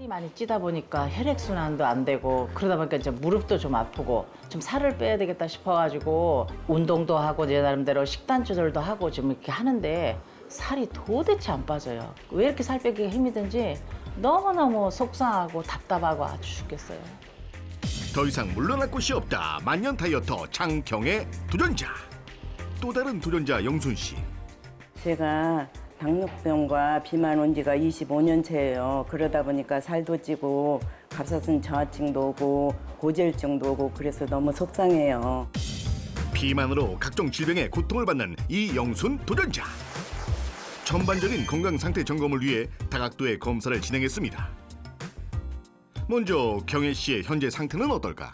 살이 많이 찌다 보니까 혈액순환도 안 되고 그러다 보니까 이제 무릎도 좀 아프고 좀 살을 빼야 되겠다 싶어가지고 운동도 하고 제 나름대로 식단 조절도 하고 좀 이렇게 하는데 살이 도대체 안 빠져요. 왜 이렇게 살 빼기가 힘이 든지 너무너무 속상하고 답답하고 아주 죽겠어요. 더 이상 물러날 곳이 없다. 만년 다이어터 장경의 도전자. 또 다른 도전자 영순 씨. 제가 당뇨병과 비만 온 지가 25년째예요. 그러다 보니까 살도 찌고 갑상선 저하증도 오고 고지혈증도 오고 그래서 너무 속상해요. 비만으로 각종 질병에 고통을 받는 이영순 도전자. 전반적인 건강 상태 점검을 위해 다각도의 검사를 진행했습니다. 먼저 경혜 씨의 현재 상태는 어떨까?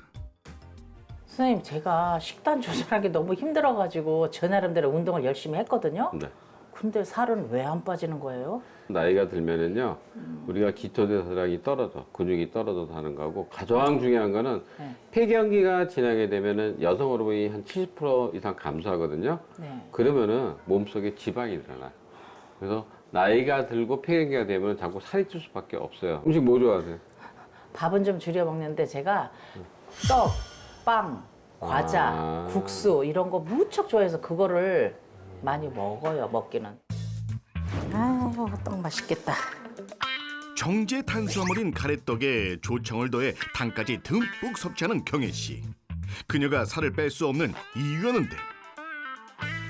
선생님, 제가 식단 조절하기 너무 힘들어가지고 저 나름대로 운동을 열심히 했거든요. 네. 근데 살은 왜 안 빠지는 거예요? 나이가 들면은요, 우리가 기초대사량이 떨어져, 근육이 떨어져서 하는 거고, 가장 중요한 거는 네. 폐경기가 지나게 되면은 여성 호르몬이 한 70% 이상 감소하거든요. 네. 그러면은 몸속에 지방이 늘어나. 그래서 나이가 들고 폐경기가 되면 자꾸 살이 찔 수밖에 없어요. 음식 뭐 좋아하세요? 밥은 좀 줄여 먹는데 제가 떡, 빵, 과자, 국수 이런 거 무척 좋아해서 그거를 많이 먹어요, 먹기는. 아유, 떡 맛있겠다. 정제 탄수화물인 가래떡에 조청을 더해 당까지 듬뿍 섭취하는 경혜 씨. 그녀가 살을 뺄 수 없는 이유였는데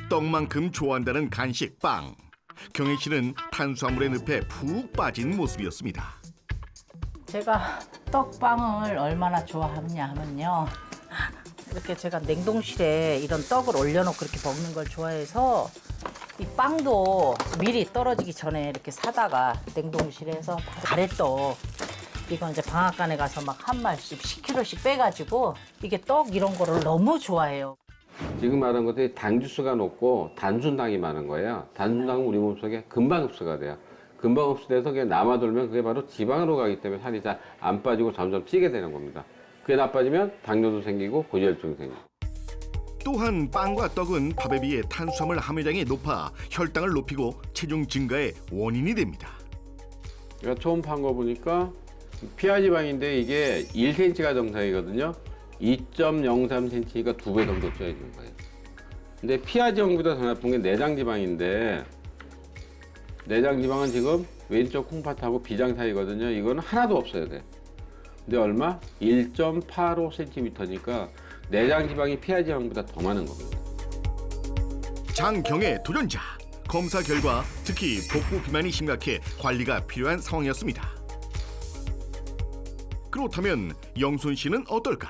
떡만큼 좋아한다는 간식 빵. 경혜 씨는 탄수화물의 늪에 푹 빠진 모습이었습니다. 제가 떡빵을 얼마나 좋아하냐 하면요. 이렇게 제가 냉동실에 이런 떡을 올려놓고 이렇게 먹는 걸 좋아해서 이 빵도 미리 떨어지기 전에 이렇게 사다가 냉동실에서 가래떡 이건 이제 방앗간에 가서 막 한 말씩 10kg씩 빼가지고 이게 떡 이런 거를 너무 좋아해요. 지금 말한 것들이 당 주수가 높고 단순당이 많은 거예요. 단순당은 우리 몸속에 금방 흡수가 돼요. 금방 흡수돼서 그게 남아돌면 그게 바로 지방으로 가기 때문에 살이 잘 안 빠지고 점점 찌게 되는 겁니다. 그게 나빠지면 당뇨도 생기고 고지혈증이 생기고. 또한 빵과 떡은 밥에 비해 탄수화물 함유량이 높아 혈당을 높이고 체중 증가의 원인이 됩니다. 제가 처음 판 거 보니까 피하 지방인데 이게 1cm가 정상이거든요. 2.03cm가 2배 정도 쪄야 되는 거예요. 근데 피하 지방보다 더 나쁜 게 내장 지방인데 내장 지방은 지금 왼쪽 콩팥하고 비장 사이거든요. 이거는 하나도 없어야 돼. 근데 얼마? 1.85cm니까 내장 지방이 피하 지방보다 더 많은 겁니다. 장경의 도전자. 검사 결과 특히 복부 비만이 심각해 관리가 필요한 상황이었습니다. 그렇다면 영순 씨는 어떨까?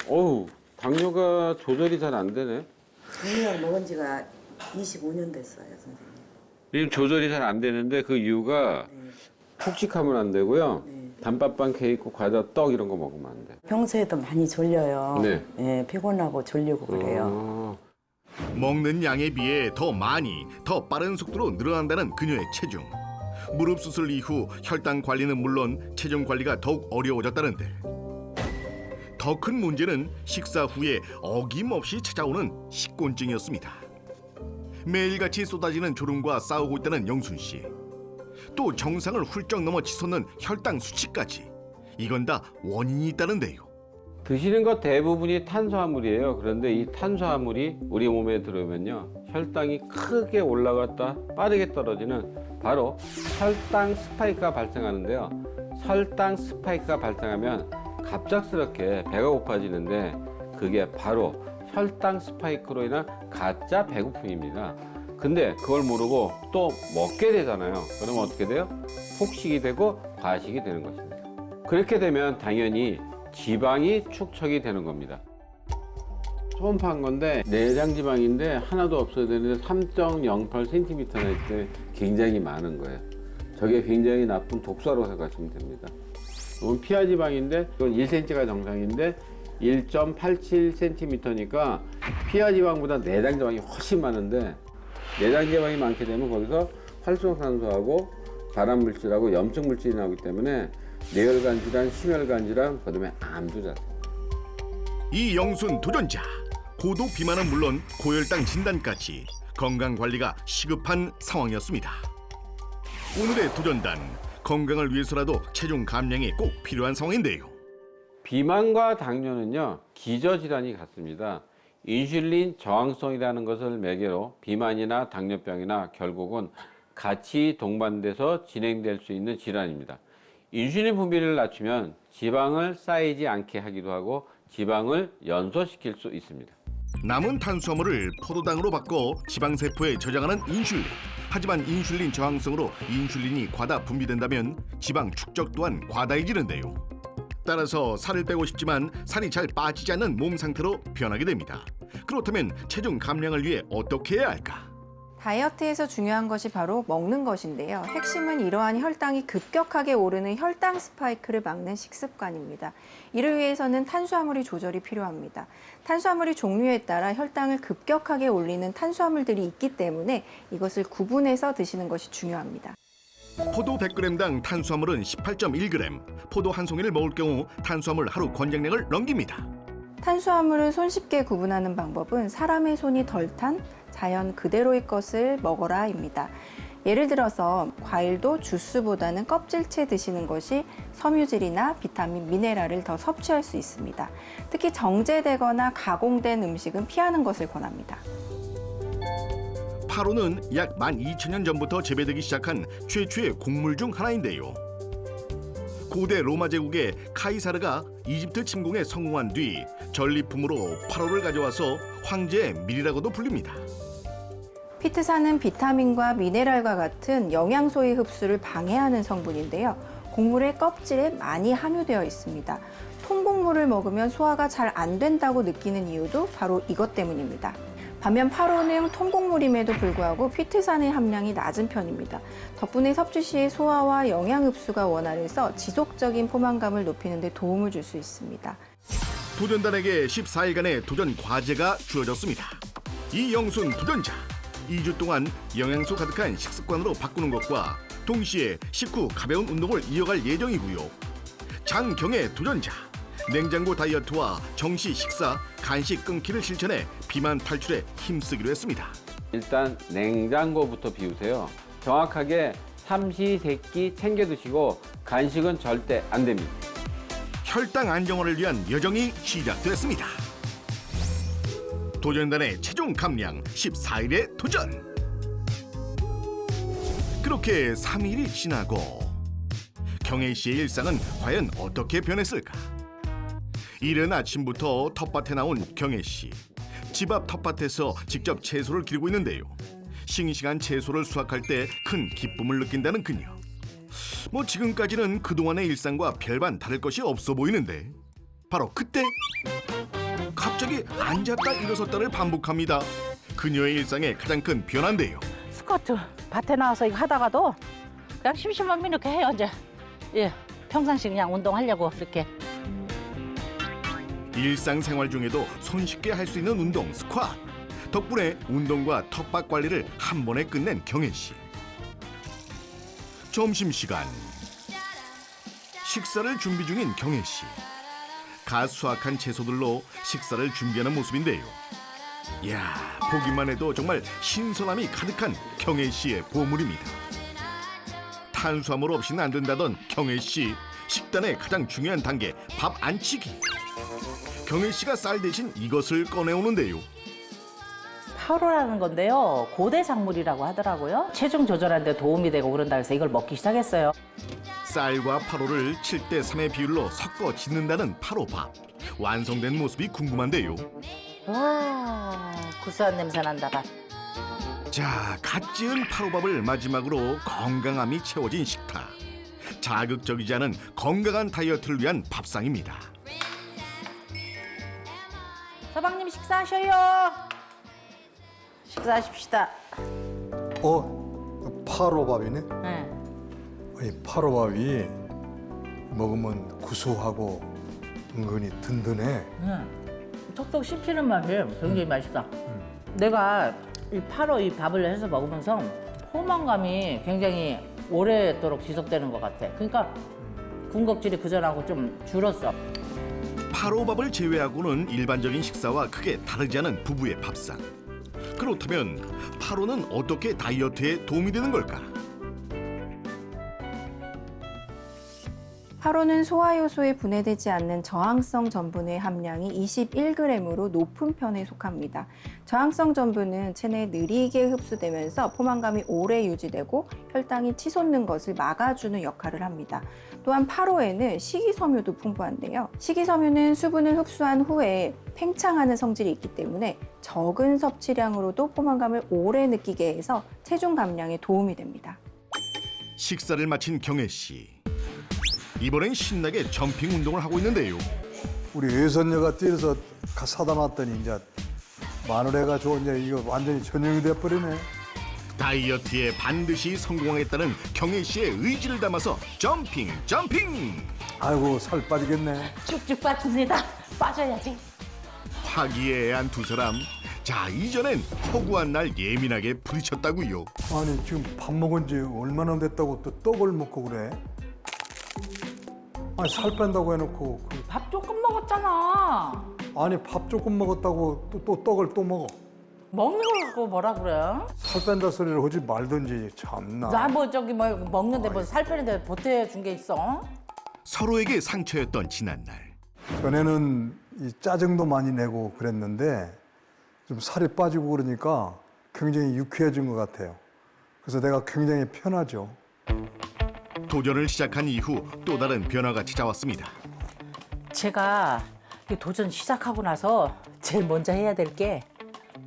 어우, 당뇨가 조절이 잘 안 되네. 당뇨약 먹은 지가 25년 됐어요, 선생님. 지금 조절이 잘 안 되는데 그 이유가 폭식하면 안 되고요. 단팥빵, 케이크, 과자, 떡 이런 거 먹으면 안 돼. 평소에도 많이 졸려요. 네. 예, 피곤하고 졸리고 그래요. 먹는 양에 비해 더 많이, 더 빠른 속도로 늘어난다는 그녀의 체중. 무릎 수술 이후 혈당 관리는 물론 체중 관리가 더욱 어려워졌다는데 더 큰 문제는 식사 후에 어김없이 찾아오는 식곤증이었습니다. 매일같이 쏟아지는 졸음과 싸우고 있다는 영순 씨. 또 정상을 훌쩍 넘어 치솟는 혈당 수치까지. 이건 다 원인이 있다는데요. 드시는 것 대부분이 탄수화물이에요. 그런데 이 탄수화물이 우리 몸에 들어오면요. 혈당이 크게 올라갔다 빠르게 떨어지는 바로 혈당 스파이크가 발생하는데요. 혈당 스파이크가 발생하면 갑작스럽게 배가 고파지는데 그게 바로 혈당 스파이크로 인한 가짜 배고픔입니다. 근데 그걸 모르고 또 먹게 되잖아요. 그러면 어떻게 돼요? 폭식이 되고 과식이 되는 것입니다. 그렇게 되면 당연히 지방이 축적이 되는 겁니다. 처음 판 건데 내장 지방인데 하나도 없어야 되는데 3.08cm나 있을 때 굉장히 많은 거예요. 저게 굉장히 나쁜 독소라고 생각하시면 됩니다. 이건 피하 지방인데 이건 1cm가 정상인데 1.87cm니까 피하 지방보다 내장 지방이 훨씬 많은데 내장 지방이 많게 되면 거기서 활성산소하고 발암물질하고 염증물질이 나오기 때문에 뇌혈관 질환, 심혈관 질환, 그다음에 암도 잘. 이영순 도전자. 고도 비만은 물론 고혈당 진단까지 건강 관리가 시급한 상황이었습니다. 오늘의 도전단. 건강을 위해서라도 체중 감량이 꼭 필요한 상황인데요. 비만과 당뇨는요, 기저질환이 같습니다. 인슐린 저항성이라는 것을 매개로 비만이나 당뇨병이나 결국은 같이 동반돼서 진행될 수 있는 질환입니다. 인슐린 분비를 낮추면 지방을 쌓이지 않게 하기도 하고 지방을 연소시킬 수 있습니다. 남은 탄수화물을 포도당으로 바꿔 지방세포에 저장하는 인슐린. 하지만 인슐린 저항성으로 인슐린이 과다 분비된다면 지방 축적 또한 과다해지는데요. 따라서 살을 빼고 싶지만 살이 잘 빠지지 않는 몸 상태로 변하게 됩니다. 그렇다면 체중 감량을 위해 어떻게 해야 할까? 다이어트에서 중요한 것이 바로 먹는 것인데요. 핵심은 이러한 혈당이 급격하게 오르는 혈당 스파이크를 막는 식습관입니다. 이를 위해서는 탄수화물이 조절이 필요합니다. 탄수화물이 종류에 따라 혈당을 급격하게 올리는 탄수화물들이 있기 때문에 이것을 구분해서 드시는 것이 중요합니다. 포도 100g당 탄수화물은 18.1g. 포도 한 송이를 먹을 경우 탄수화물 하루 권장량을 넘깁니다. 탄수화물을 손쉽게 구분하는 방법은 사람의 손이 덜 탄 자연 그대로의 것을 먹어라입니다. 예를 들어서 과일도 주스보다는 껍질째 드시는 것이 섬유질이나 비타민, 미네랄을 더 섭취할 수 있습니다. 특히 정제되거나 가공된 음식은 피하는 것을 권합니다. 파로는 약 12,000년 전부터 재배되기 시작한 최초의 곡물 중 하나인데요. 고대 로마 제국의 카이사르가 이집트 침공에 성공한 뒤 전리품으로 파로를 가져와서 황제의 밀이라고도 불립니다. 피트산은 비타민과 미네랄과 같은 영양소의 흡수를 방해하는 성분인데요. 곡물의 껍질에 많이 함유되어 있습니다. 통곡물을 먹으면 소화가 잘 안 된다고 느끼는 이유도 바로 이것 때문입니다. 반면 파로는 통곡물임에도 불구하고 피트산의 함량이 낮은 편입니다. 덕분에 섭취 시 소화와 영양 흡수가 원활해서 지속적인 포만감을 높이는 데 도움을 줄 수 있습니다. 도전단에게 14일간의 도전 과제가 주어졌습니다. 이영순 도전자, 2주 동안 영양소 가득한 식습관으로 바꾸는 것과 동시에 식후 가벼운 운동을 이어갈 예정이고요. 장경애 도전자, 냉장고 다이어트와 정시 식사, 간식 끊기를 실천해 비만 탈출에 힘쓰기로 했습니다. 일단 냉장고부터 비우세요. 정확하게 삼시세끼 챙겨 드시고 간식은 절대 안 됩니다. 혈당 안정화를 위한 여정이 시작됐습니다. 도전단의 체중 감량 14일의 도전. 그렇게 3일이 지나고 경혜 씨의 일상은 과연 어떻게 변했을까? 이른 아침부터 텃밭에 나온 경혜 씨. 집 앞 텃밭에서 직접 채소를 기르고 있는데요. 싱싱한 채소를 수확할 때 큰 기쁨을 느낀다는 그녀. 뭐 지금까지는 그동안의 일상과 별반 다를 것이 없어 보이는데 바로 그때 갑자기 앉았다 일어섰다를 반복합니다. 그녀의 일상의 가장 큰 변화인데요. 스쿼트 밭에 나와서 이거 하다가도 그냥 심심하면 이렇게 해요 이제. 예, 평상시 그냥 운동하려고 이렇게. 일상생활 중에도 손쉽게 할 수 있는 운동 스쿼트. 덕분에 운동과 텃밭 관리를 한 번에 끝낸 경혜 씨. 점심시간. 식사를 준비 중인 경혜 씨. 갓 수확한 채소들로 식사를 준비하는 모습인데요. 이야, 보기만 해도 정말 신선함이 가득한 경혜 씨의 보물입니다. 탄수화물 없이는 안 된다던 경혜 씨. 식단의 가장 중요한 단계, 밥 안치기. 경혜 씨가 쌀 대신 이것을 꺼내오는데요. 파로라는 건데요. 고대 작물이라고 하더라고요. 체중 조절하는 데 도움이 되고 그런다 해서 이걸 먹기 시작했어요. 쌀과 파로를 7대3의 비율로 섞어 짓는다는 파로밥. 완성된 모습이 궁금한데요. 와, 구수한 냄새 난다가. 자, 갓 지은 파로밥을 마지막으로 건강함이 채워진 식탁. 자극적이지 않은 건강한 다이어트를 위한 밥상입니다. 서방님 식사하셔요. 식사하십시다. 파로밥이네. 네. 이 파로밥이 먹으면 구수하고 은근히 든든해. 톡톡 씹히는 맛이 굉장히 맛있어. 내가 이 파로 이 밥을 해서 먹으면서 포만감이 굉장히 오래도록 지속되는 것 같아. 그러니까 군것질이 그전하고 좀 줄었어. 파로밥을 제외하고는 일반적인 식사와 크게 다르지 않은 부부의 밥상. 그렇다면 파로는 어떻게 다이어트에 도움이 되는 걸까? 파로는 소화효소에 분해되지 않는 저항성 전분의 함량이 21g으로 높은 편에 속합니다. 저항성 전분은 체내에 느리게 흡수되면서 포만감이 오래 유지되고 혈당이 치솟는 것을 막아주는 역할을 합니다. 또한 파로에는 식이섬유도 풍부한데요. 식이섬유는 수분을 흡수한 후에 팽창하는 성질이 있기 때문에 적은 섭취량으로도 포만감을 오래 느끼게 해서 체중 감량에 도움이 됩니다. 식사를 마친 경혜 씨. 이번엔 신나게 점핑 운동을 하고 있는데요. 우리 외손녀가 뛰어서 사다 놨더니 이제 마누라가 좋은 이제 이거 완전히 전용이 돼버리네. 다이어트에 반드시 성공하겠다는 경혜 씨의 의지를 담아서 점핑. 아이고 살 빠지겠네. 쭉쭉 빠집니다. 빠져야지. 화기애애한 두 사람. 자, 이전엔 허구한 날 예민하게 부딪혔다고요. 아니 지금 밥 먹은 지 얼마나 됐다고 또 떡을 먹고 그래? 아니 살 뺀다고 해놓고 밥 조금 먹었잖아. 아니 밥 조금 먹었다고 또 떡을 또 먹어. 먹는 걸 갖고 뭐라 그래? 살 뺀다 소리를 하지 말든지 참나. 나 뭐 저기 뭐 먹는데 뭐 살 빼는데 보태준 게 있어? 서로에게 상처였던 지난날. 전에는 이 짜증도 많이 내고 그랬는데 좀 살이 빠지고 그러니까 굉장히 유쾌해진 것 같아요. 그래서 내가 굉장히 편하죠. 도전을 시작한 이후 또 다른 변화가 찾아왔습니다. 제가 이 도전 시작하고 나서 제일 먼저 해야 될 게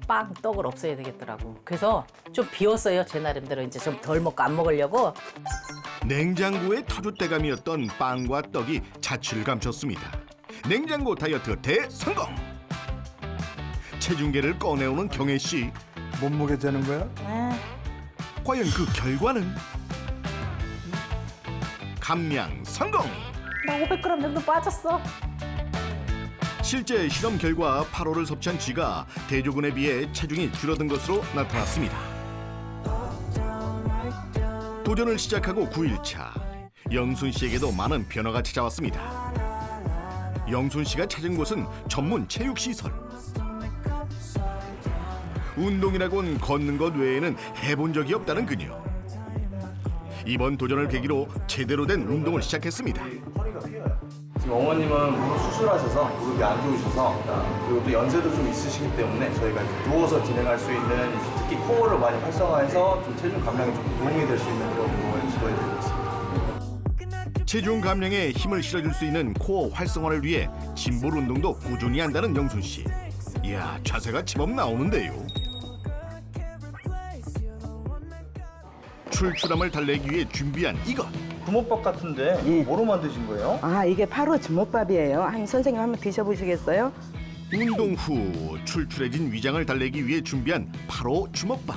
빵, 떡을 없애야 되겠더라고. 그래서 좀 비웠어요. 제 나름대로 이제 좀 덜 먹고 안 먹으려고. 냉장고의 터줏대감이었던 빵과 떡이 자취를 감췄습니다. 냉장고 다이어트 대성공! 체중계를 꺼내오는 경혜 씨. 몸무게 재는 거야? 과연 그 결과는? 감량 성공! 나 500g 정도 빠졌어. 실제 실험 결과 8호를 섭취한 쥐가 대조군에 비해 체중이 줄어든 것으로 나타났습니다. 도전을 시작하고 9일차, 영순 씨에게도 많은 변화가 찾아왔습니다. 영순 씨가 찾은 곳은 전문 체육시설. 운동이라곤 걷는 것 외에는 해본 적이 없다는 그녀. 이번 도전을 계기로 제대로 된 운동을 시작했습니다. 지금 어머님은 무릎 수술하셔서 무릎이 안 좋으셔서 그리고 또 연세도 좀 있으시기 때문에 저희가 이제 누워서 진행할 수 있는 특히 코어를 많이 활성화해서 좀 체중 감량에 좀 도움이 될 수 있는 그런 운동을 지도해드리고 있습니다. 체중 감량에 힘을 실어줄 수 있는 코어 활성화를 위해 짐볼 운동도 꾸준히 한다는 영순 씨. 이야, 자세가 제법 나오는데요. 출출함을 달래기 위해 준비한 이것. 주먹밥 같은데 예. 뭐로 만드신 거예요? 아, 이게 바로 주먹밥이에요. 선생님 한번 드셔보시겠어요? 운동 후 출출해진 위장을 달래기 위해 준비한 바로 주먹밥.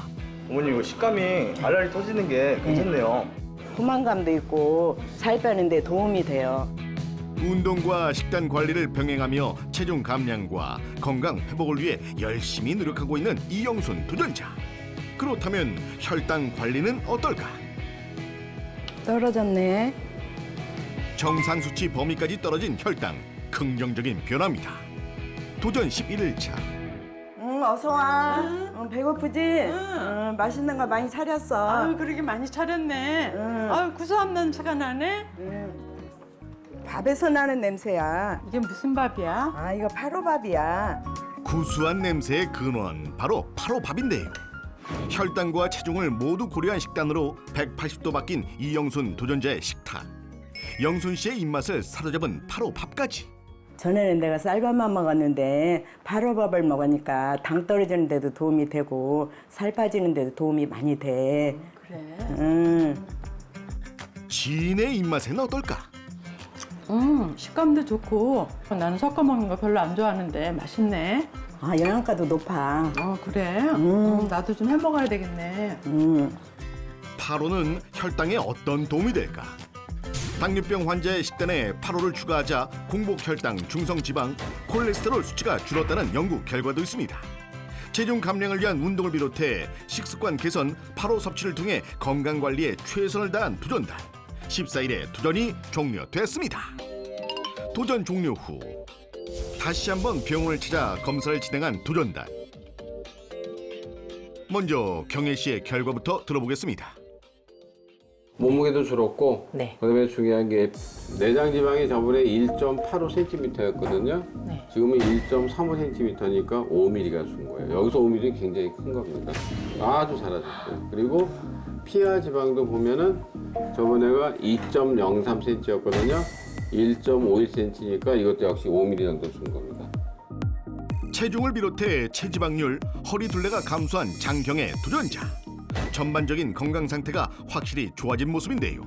어머님 이거 식감이 알알이 터지는 게 괜찮네요. 포만감도 있고 살 빼는 데 도움이 돼요. 운동과 식단 관리를 병행하며 체중 감량과 건강 회복을 위해 열심히 노력하고 있는 이영순 도전자. 그렇다면 혈당 관리는 어떨까? 떨어졌네. 정상 수치 범위까지 떨어진 혈당, 긍정적인 변화입니다. 도전 11일차. 어서 와. 배고프지? 맛있는 거 많이 차렸어. 아유, 그러게 많이 차렸네. 아유, 구수한 냄새가 나네. 밥에서 나는 냄새야. 이게 무슨 밥이야? 아, 이거 파로밥이야. 구수한 냄새의 근원, 바로 파로밥인데요. 혈당과 체중을 모두 고려한 식단으로 180도 바뀐 이영순 도전자의 식탁. 영순 씨의 입맛을 사로잡은 파로밥까지. 전에는 내가 쌀밥만 먹었는데 파로밥을 먹으니까 당 떨어지는 데도 도움이 되고 살 빠지는 데도 도움이 많이 돼. 그래. 지인의 입맛에는 어떨까? 식감도 좋고 나는 섞어 먹는 거 별로 안 좋아하는데 맛있네. 아, 영양가도 높아. 그래? 나도 좀 해 먹어야 되겠네. 파로는 혈당에 어떤 도움이 될까? 당뇨병 환자의 식단에 파로를 추가하자 공복 혈당, 중성 지방, 콜레스테롤 수치가 줄었다는 연구 결과도 있습니다. 체중 감량을 위한 운동을 비롯해 식습관 개선, 파로 섭취를 통해 건강 관리에 최선을 다한 도전단. 14일에 도전이 종료됐습니다. 도전 종료 후 다시 한번 병원을 찾아 검사를 진행한 도전단. 먼저 경혜 씨의 결과부터 들어보겠습니다. 몸무게도 줄었고 네. 그다음에 중요한 게 내장 지방이 저번에 1.85cm였거든요. 네. 지금은 1.35cm니까 5mm가 준 거예요. 여기서 5mm 굉장히 큰 겁니다. 아주 잘하셨어요. 그리고 피하 지방도 보면은 저번에가 2.03cm였거든요. 1.51cm니까 이것도 역시 5mm 정도 준 겁니다. 체중을 비롯해 체지방률, 허리 둘레가 감소한 장경의 도전자. 전반적인 건강 상태가 확실히 좋아진 모습인데요.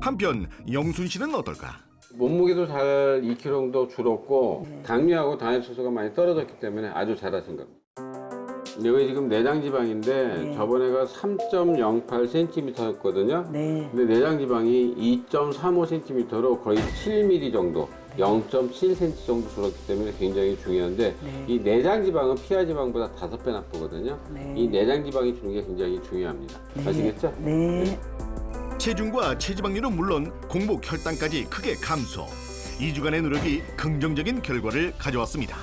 한편 영순 씨는 어떨까? 몸무게도 잘 2kg 정도 줄었고 당뇨하고 당뇨 수소가 많이 떨어졌기 때문에 아주 잘하신 겁니다. 여기 지금 내장 지방인데 저번에가 3.08cm였거든요. 네. 근데 내장 지방이 2.35cm로 거의 7mm 정도, 0.7cm 정도 줄었기 때문에 굉장히 중요한데 이 내장 지방은 피하 지방보다 5배 나쁘거든요. 네. 이 내장 지방이 주는 게 굉장히 중요합니다. 아시겠죠? 네. 체중과 체지방률은 물론 공복 혈당까지 크게 감소. 2주간의 노력이 긍정적인 결과를 가져왔습니다.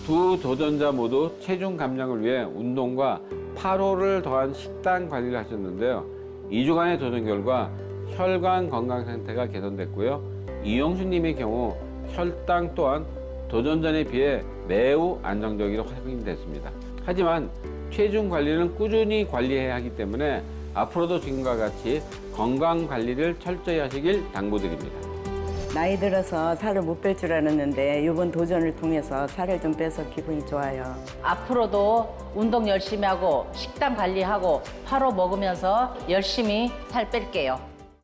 두 도전자 모두 체중 감량을 위해 운동과 8호를 더한 식단 관리를 하셨는데요. 2주간의 도전 결과 혈관 건강 상태가 개선됐고요. 이영수님의 경우 혈당 또한 도전 전에 비해 매우 안정적으로 확인됐습니다. 하지만 체중 관리는 꾸준히 관리해야 하기 때문에 앞으로도 지금과 같이 건강 관리를 철저히 하시길 당부드립니다. 나이 들어서 살을 못 뺄 줄 알았는데 이번 도전을 통해서 살을 좀 빼서 기분이 좋아요. 앞으로도 운동 열심히 하고 식단 관리하고 8호 먹으면서 열심히 살 뺄게요.